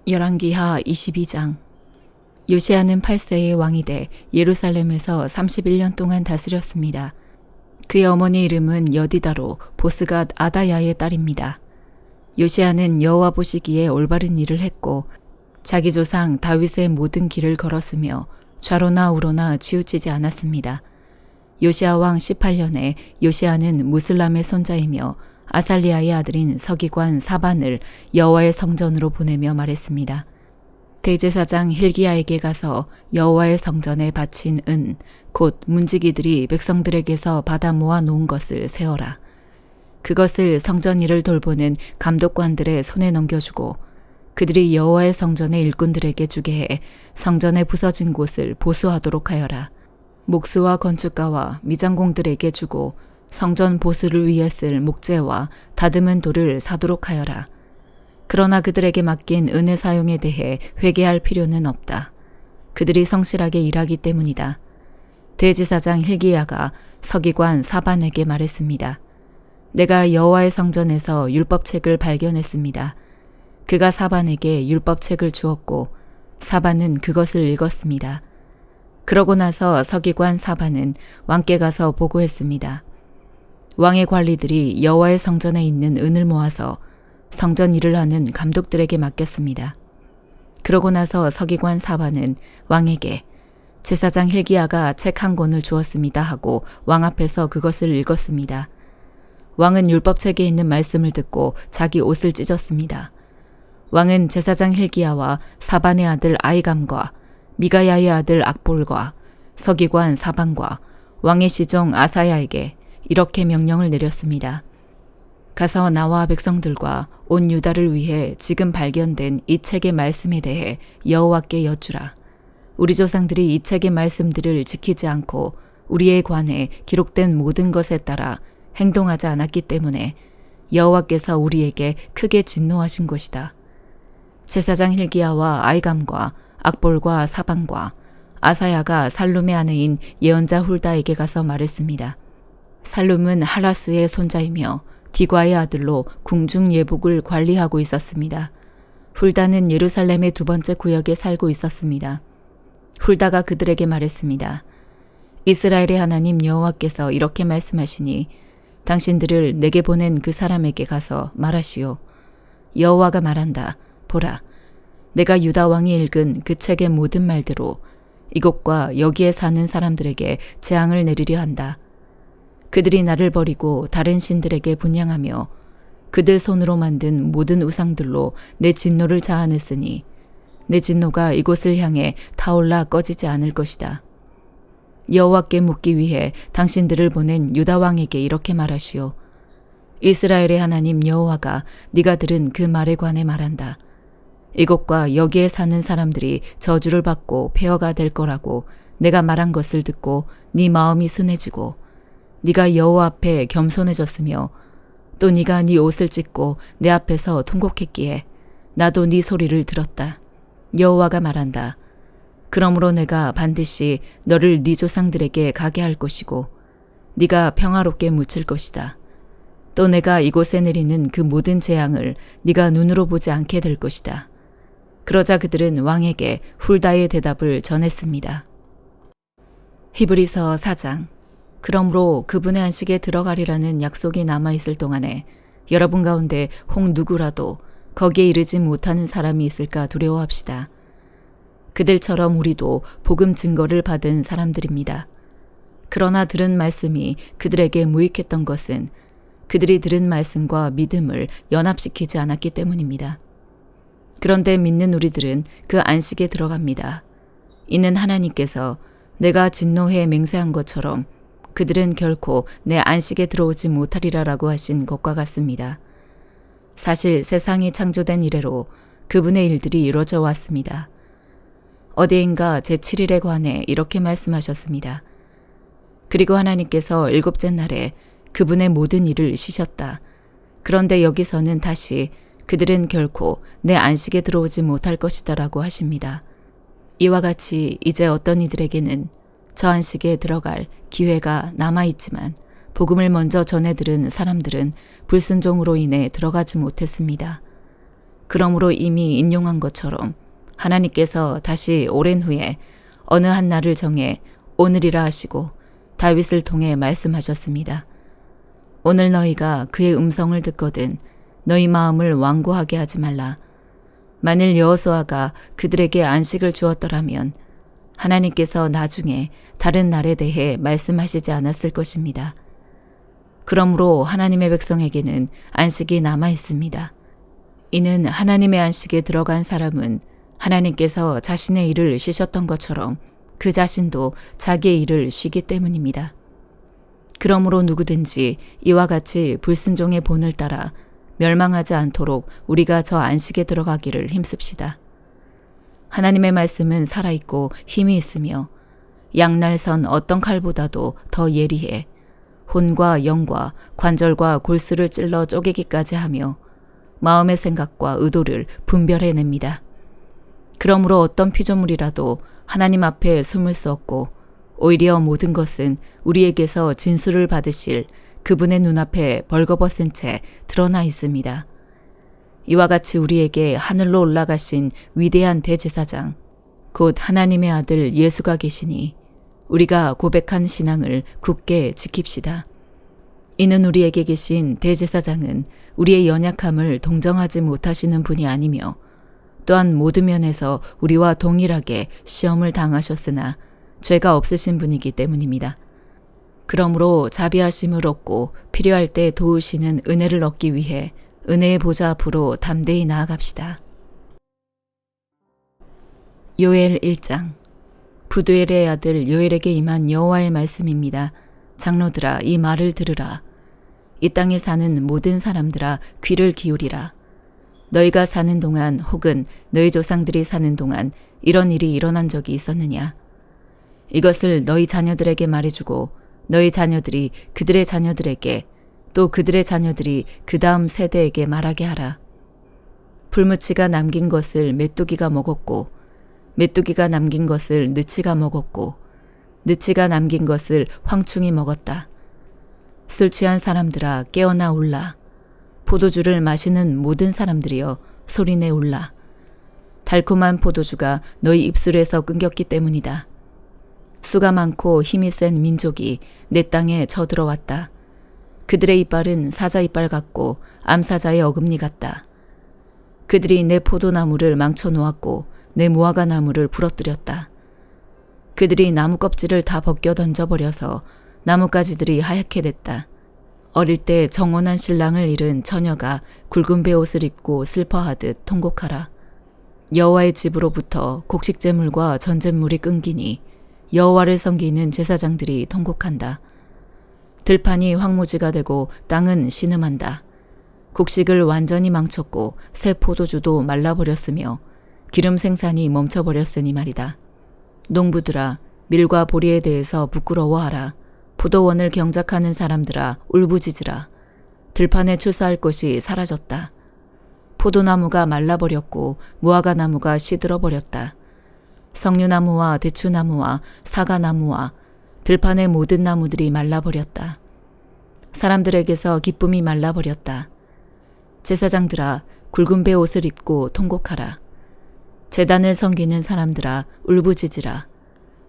열왕기하 22장. 요시야는 8세의 왕이 돼 예루살렘에서 31년 동안 다스렸습니다. 그의 어머니 이름은 여디다로 보스갓 아다야의 딸입니다. 요시야는 여호와 보시기에 올바른 일을 했고 자기 조상 다윗의 모든 길을 걸었으며 좌로나 우로나 치우치지 않았습니다. 요시야 왕 18년에 요시야는 무슬람의 손자이며 아살리아의 아들인 서기관 사반을 여호와의 성전으로 보내며 말했습니다. 대제사장 힐기야에게 가서 여호와의 성전에 바친 은, 곧 문지기들이 백성들에게서 받아 모아 놓은 것을 세어라. 그것을 성전 일을 돌보는 감독관들의 손에 넘겨주고 그들이 여호와의 성전의 일꾼들에게 주게 해 성전에 부서진 곳을 보수하도록 하여라. 목수와 건축가와 미장공들에게 주고 성전 보수를 위해 쓸 목재와 다듬은 돌을 사도록 하여라. 그러나 그들에게 맡긴 은의 사용에 대해 회개할 필요는 없다. 그들이 성실하게 일하기 때문이다. 대제사장 힐기야가 서기관 사반에게 말했습니다. 내가 여호와의 성전에서 율법책을 발견했습니다. 그가 사반에게 율법책을 주었고 사반은 그것을 읽었습니다. 그러고 나서 서기관 사반은 왕께 가서 보고했습니다. 왕의 관리들이 여호와의 성전에 있는 은을 모아서 성전 일을 하는 감독들에게 맡겼습니다. 그러고 나서 서기관 사반은 왕에게 제사장 힐기야가 책 한 권을 주었습니다 하고 왕 앞에서 그것을 읽었습니다. 왕은 율법책에 있는 말씀을 듣고 자기 옷을 찢었습니다. 왕은 제사장 힐기야와 사반의 아들 아이감과 미가야의 아들 악볼과 서기관 사반과 왕의 시종 아사야에게 이렇게 명령을 내렸습니다. 가서 나와 백성들과 온 유다를 위해 지금 발견된 이 책의 말씀에 대해 여호와께 여쭈라. 우리 조상들이 이 책의 말씀들을 지키지 않고 우리에 관해 기록된 모든 것에 따라 행동하지 않았기 때문에 여호와께서 우리에게 크게 진노하신 것이다. 제사장 힐기야와 아이감과 악볼과 사반과 아사야가 살룸의 아내인 예언자 훌다에게 가서 말했습니다. 살룸은 하라스의 손자이며 디과의 아들로 궁중 예복을 관리하고 있었습니다. 훌다는 예루살렘의 두 번째 구역에 살고 있었습니다. 훌다가 그들에게 말했습니다. 이스라엘의 하나님 여호와께서 이렇게 말씀하시니 당신들을 내게 보낸 그 사람에게 가서 말하시오. 여호와가 말한다. 보라, 내가 유다 왕이 읽은 그 책의 모든 말대로 이곳과 여기에 사는 사람들에게 재앙을 내리려 한다. 그들이 나를 버리고 다른 신들에게 분향하며 그들 손으로 만든 모든 우상들로 내 진노를 자아냈으니 내 진노가 이곳을 향해 타올라 꺼지지 않을 것이다. 여호와께 묻기 위해 당신들을 보낸 유다 왕에게 이렇게 말하시오. 이스라엘의 하나님 여호와가 네가 들은 그 말에 관해 말한다. 이곳과 여기에 사는 사람들이 저주를 받고 폐허가 될 거라고 내가 말한 것을 듣고 네 마음이 순해지고 네가 여호와 앞에 겸손해졌으며 또 네가 네 옷을 찢고 내 앞에서 통곡했기에 나도 네 소리를 들었다. 여호와가 말한다. 그러므로 내가 반드시 너를 네 조상들에게 가게 할 것이고 네가 평화롭게 묻힐 것이다. 또 내가 이곳에 내리는 그 모든 재앙을 네가 눈으로 보지 않게 될 것이다. 그러자 그들은 왕에게 훌다의 대답을 전했습니다. 히브리서 4장. 그러므로 그분의 안식에 들어가리라는 약속이 남아있을 동안에 여러분 가운데 혹 누구라도 거기에 이르지 못하는 사람이 있을까 두려워합시다. 그들처럼 우리도 복음 증거를 받은 사람들입니다. 그러나 들은 말씀이 그들에게 무익했던 것은 그들이 들은 말씀과 믿음을 연합시키지 않았기 때문입니다. 그런데 믿는 우리들은 그 안식에 들어갑니다. 이는 하나님께서 내가 진노해 맹세한 것처럼 그들은 결코 내 안식에 들어오지 못하리라라고 하신 것과 같습니다. 사실 세상이 창조된 이래로 그분의 일들이 이루어져 왔습니다. 어디인가 제7일에 관해 이렇게 말씀하셨습니다. 그리고 하나님께서 일곱째 날에 그분의 모든 일을 쉬셨다. 그런데 여기서는 다시 그들은 결코 내 안식에 들어오지 못할 것이다라고 하십니다. 이와 같이 이제 어떤 이들에게는 저 안식에 들어갈 기회가 남아있지만 복음을 먼저 전해 들은 사람들은 불순종으로 인해 들어가지 못했습니다. 그러므로 이미 인용한 것처럼 하나님께서 다시 오랜 후에 어느 한 날을 정해 오늘이라 하시고 다윗을 통해 말씀하셨습니다. 오늘 너희가 그의 음성을 듣거든 너희 마음을 완고하게 하지 말라. 만일 여호수아가 그들에게 안식을 주었더라면 하나님께서 나중에 다른 날에 대해 말씀하시지 않았을 것입니다. 그러므로 하나님의 백성에게는 안식이 남아 있습니다. 이는 하나님의 안식에 들어간 사람은 하나님께서 자신의 일을 쉬셨던 것처럼 그 자신도 자기의 일을 쉬기 때문입니다. 그러므로 누구든지 이와 같이 불순종의 본을 따라 멸망하지 않도록 우리가 저 안식에 들어가기를 힘씁시다. 하나님의 말씀은 살아있고 힘이 있으며 양날선 어떤 칼보다도 더 예리해 혼과 영과 관절과 골수를 찔러 쪼개기까지 하며 마음의 생각과 의도를 분별해냅니다. 그러므로 어떤 피조물이라도 하나님 앞에 숨을 수 없고 오히려 모든 것은 우리에게서 진술을 받으실 그분의 눈앞에 벌거벗은 채 드러나 있습니다. 이와 같이 우리에게 하늘로 올라가신 위대한 대제사장, 곧 하나님의 아들 예수가 계시니 우리가 고백한 신앙을 굳게 지킵시다. 이는 우리에게 계신 대제사장은 우리의 연약함을 동정하지 못하시는 분이 아니며 또한 모든 면에서 우리와 동일하게 시험을 당하셨으나 죄가 없으신 분이기 때문입니다. 그러므로 자비하심을 얻고 필요할 때 도우시는 은혜를 얻기 위해 은혜의 보좌 앞으로 담대히 나아갑시다. 요엘 1장. 부두엘의 아들 요엘에게 임한 여호와의 말씀입니다. 장로들아, 이 말을 들으라. 이 땅에 사는 모든 사람들아, 귀를 기울이라. 너희가 사는 동안 혹은 너희 조상들이 사는 동안 이런 일이 일어난 적이 있었느냐? 이것을 너희 자녀들에게 말해주고 너희 자녀들이 그들의 자녀들에게 또 그들의 자녀들이 그 다음 세대에게 말하게 하라. 불무치가 남긴 것을 메뚜기가 먹었고 메뚜기가 남긴 것을 느치가 먹었고 느치가 남긴 것을 황충이 먹었다. 술 취한 사람들아 깨어나 울라. 포도주를 마시는 모든 사람들이여 소리내 울라. 달콤한 포도주가 너희 입술에서 끊겼기 때문이다. 수가 많고 힘이 센 민족이 내 땅에 쳐들어왔다. 그들의 이빨은 사자 이빨 같고 암사자의 어금니 같다. 그들이 내 포도나무를 망쳐놓았고 내 무화과 나무를 부러뜨렸다. 그들이 나무 껍질을 다 벗겨 던져버려서 나뭇가지들이 하얗게 됐다. 어릴 때 정혼한 신랑을 잃은 처녀가 굵은 베옷을 입고 슬퍼하듯 통곡하라. 여호와의 집으로부터 곡식제물과 전제물이 끊기니 여호와를 섬기는 제사장들이 통곡한다. 들판이 황무지가 되고 땅은 신음한다. 곡식을 완전히 망쳤고 새 포도주도 말라버렸으며 기름 생산이 멈춰버렸으니 말이다. 농부들아, 밀과 보리에 대해서 부끄러워하라. 포도원을 경작하는 사람들아, 울부짖으라. 들판에 출사할 것이 사라졌다. 포도나무가 말라버렸고 무화과 나무가 시들어버렸다. 석류나무와 대추나무와 사과나무와 들판의 모든 나무들이 말라버렸다. 사람들에게서 기쁨이 말라버렸다. 제사장들아, 굵은 베옷을 입고 통곡하라. 제단을 섬기는 사람들아, 울부짖으라.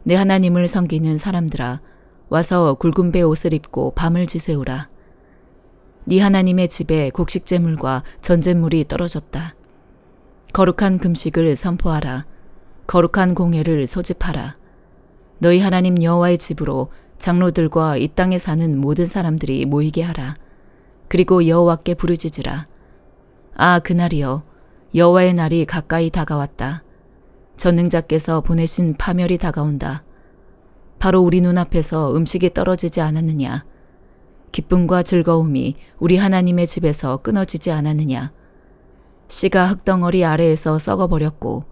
내 하나님을 섬기는 사람들아, 와서 굵은 베옷을 입고 밤을 지새우라. 네 하나님의 집에 곡식제물과 전제물이 떨어졌다. 거룩한 금식을 선포하라. 거룩한 공예를 소집하라. 너희 하나님 여호와의 집으로 장로들과 이 땅에 사는 모든 사람들이 모이게 하라. 그리고 여호와께 부르짖으라. 아, 그날이여, 여호와의 날이 가까이 다가왔다. 전능자께서 보내신 파멸이 다가온다. 바로 우리 눈앞에서 음식이 떨어지지 않았느냐? 기쁨과 즐거움이 우리 하나님의 집에서 끊어지지 않았느냐? 씨가 흙덩어리 아래에서 썩어버렸고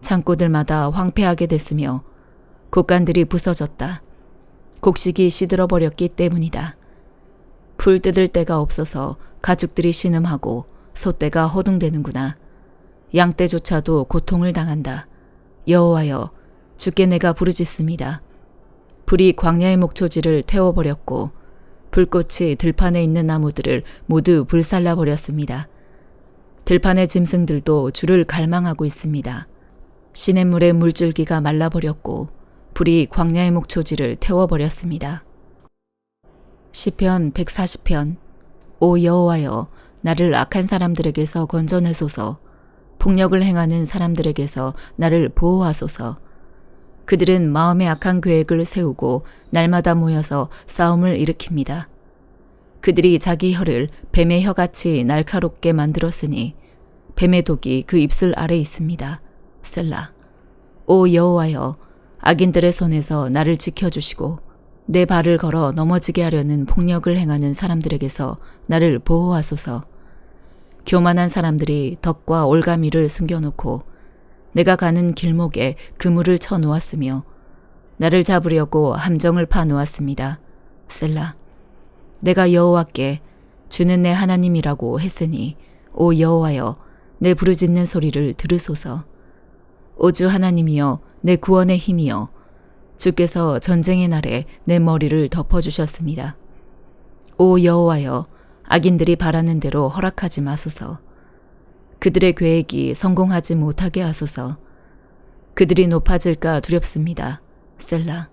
창고들마다 황폐하게 됐으며 곡간들이 부서졌다. 곡식이 시들어버렸기 때문이다. 풀 뜯을 데가 없어서 가축들이 신음하고 소떼가 허둥대는구나. 양떼조차도 고통을 당한다. 여호와여, 주께 내가 부르짖습니다. 불이 광야의 목초지를 태워버렸고 불꽃이 들판에 있는 나무들을 모두 불살라버렸습니다. 들판의 짐승들도 주를 갈망하고 있습니다. 시냇물의 물줄기가 말라버렸고 불이 광야의 목초지를 태워버렸습니다. 시편 140편. 오 여호와여, 나를 악한 사람들에게서 건져내소서. 폭력을 행하는 사람들에게서 나를 보호하소서. 그들은 마음에 악한 계획을 세우고 날마다 모여서 싸움을 일으킵니다. 그들이 자기 혀를 뱀의 혀같이 날카롭게 만들었으니 뱀의 독이 그 입술 아래 있습니다. 셀라. 오 여호와여, 악인들의 손에서 나를 지켜주시고 내 발을 걸어 넘어지게 하려는 폭력을 행하는 사람들에게서 나를 보호하소서. 교만한 사람들이 덕과 올가미를 숨겨놓고 내가 가는 길목에 그물을 쳐놓았으며 나를 잡으려고 함정을 파놓았습니다. 셀라. 내가 여호와께 주는 내 하나님이라고 했으니 오 여호와여, 내 부르짖는 소리를 들으소서. 오 주 하나님이여, 내 구원의 힘이여, 주께서 전쟁의 날에 내 머리를 덮어주셨습니다. 오 여호와여, 악인들이 바라는 대로 허락하지 마소서. 그들의 계획이 성공하지 못하게 하소서. 그들이 높아질까 두렵습니다. 셀라.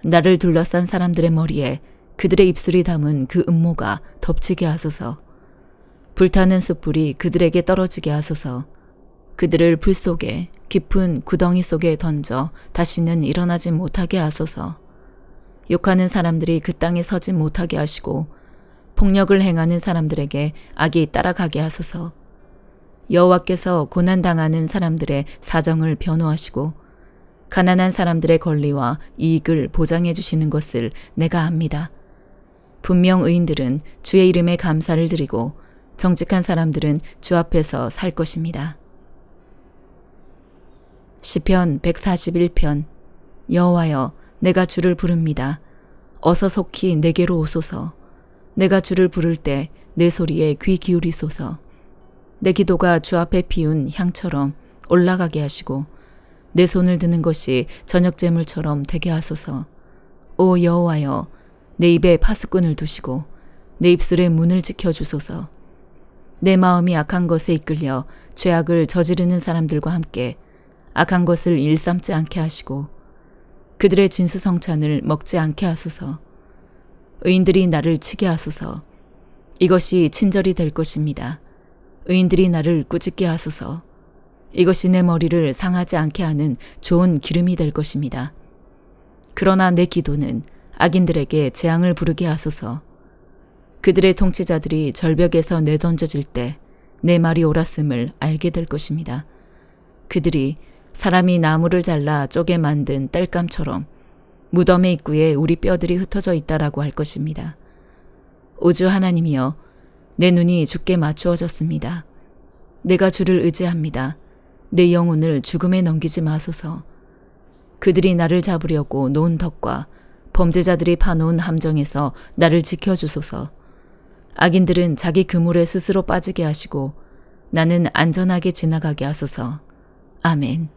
나를 둘러싼 사람들의 머리에 그들의 입술이 담은 그 음모가 덮치게 하소서. 불타는 숯불이 그들에게 떨어지게 하소서. 그들을 불 속에 깊은 구덩이 속에 던져 다시는 일어나지 못하게 하소서. 욕하는 사람들이 그 땅에 서지 못하게 하시고 폭력을 행하는 사람들에게 악이 따라가게 하소서. 여호와께서 고난당하는 사람들의 사정을 변호하시고 가난한 사람들의 권리와 이익을 보장해 주시는 것을 내가 압니다. 분명 의인들은 주의 이름에 감사를 드리고 정직한 사람들은 주 앞에서 살 것입니다. 시편 141편. 여호와여, 내가 주를 부릅니다. 어서 속히 내게로 오소서. 내가 주를 부를 때 내 소리에 귀 기울이소서. 내 기도가 주 앞에 피운 향처럼 올라가게 하시고 내 손을 드는 것이 저녁제물처럼 되게 하소서. 오 여호와여, 내 입에 파수꾼을 두시고 내 입술의 문을 지켜주소서. 내 마음이 악한 것에 이끌려 죄악을 저지르는 사람들과 함께 악한 것을 일삼지 않게 하시고 그들의 진수성찬을 먹지 않게 하소서. 의인들이 나를 치게 하소서. 이것이 친절이 될 것입니다. 의인들이 나를 꾸짖게 하소서. 이것이 내 머리를 상하지 않게 하는 좋은 기름이 될 것입니다. 그러나 내 기도는 악인들에게 재앙을 부르게 하소서. 그들의 통치자들이 절벽에서 내던져질 때 내 말이 옳았음을 알게 될 것입니다. 그들이 사람이 나무를 잘라 쪼개 만든 땔감처럼 무덤의 입구에 우리 뼈들이 흩어져 있다라고 할 것입니다. 오주 하나님이여, 내 눈이 주께 맞추어졌습니다. 내가 주를 의지합니다. 내 영혼을 죽음에 넘기지 마소서. 그들이 나를 잡으려고 놓은 덕과 범죄자들이 파놓은 함정에서 나를 지켜주소서. 악인들은 자기 그물에 스스로 빠지게 하시고 나는 안전하게 지나가게 하소서. 아멘.